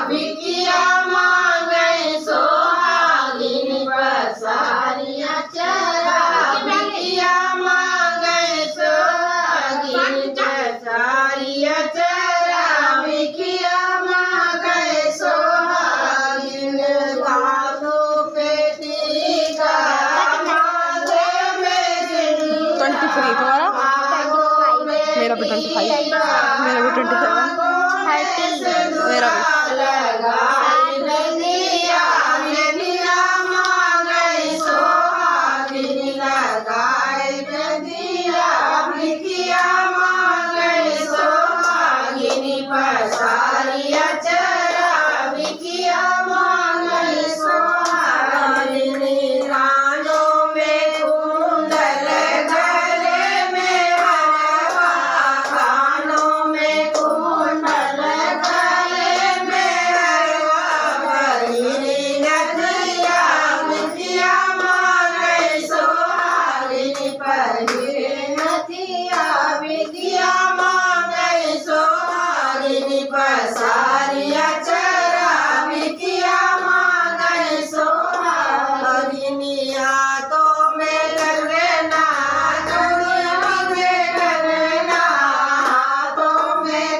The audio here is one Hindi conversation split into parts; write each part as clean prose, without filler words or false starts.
भिकिया मांगे सोहागिन पसारिया चरा भिकिया मांगे सोहागिन पसारिया चरा भिकिया मांगे सोहागिन गालो पेटी का मांगे में 23 तुम्हारा, मेरा भी 25, मेरा भी 27, 30, मेरा भी। पसारिया चरा भिकिया मांगे सोहागिनिया तो में करना चुड़िया में करना तो में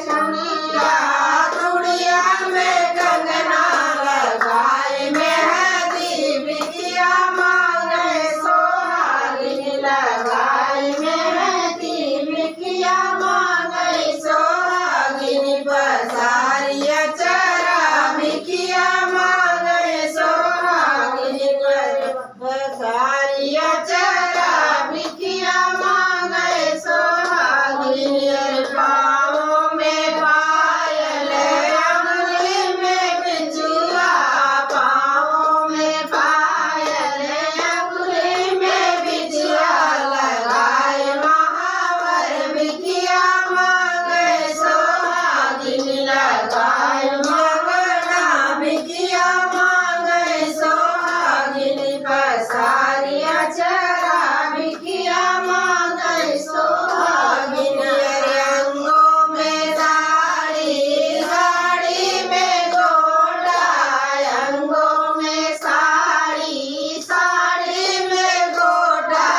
चुड़िया में कंगना लगाए मेहंदी भिकिया मांगे सोहागिनी लगाए मेहंदी भिकिया मांगे सोहागिनी पसारिया चरा भिकिया मांगे सोहागिनी पसारिया चरा भिकिया मांगे सोहागिनी पाँव में पायल अंगुली में बिजुआ पाँव में पायल अंगुली में बिजुआ लगाए महावर भिकिया मांगे सोहागिनी लगाए मंगना भिकिया मांगे सोहागिनी पसारिया चरा भिकिया मांगे सोहागिनी अंगों में साड़ी साड़ी में गोटा अंगों में साड़ी साड़ी में गोटा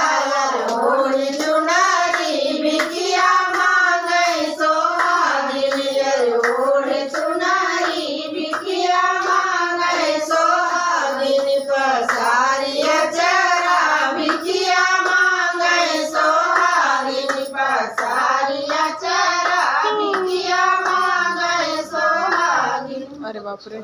ओढ़ी चुनरी भिकिया मांगे सोहागिनी ओढ़ी चुनरी भिकिया मांगे सोहागिनी पसारिया चरा भिकिया मांगे सोहागिनी पसारिया चरा भिकिया मांगे सोहागिनी। अरे बाप रे।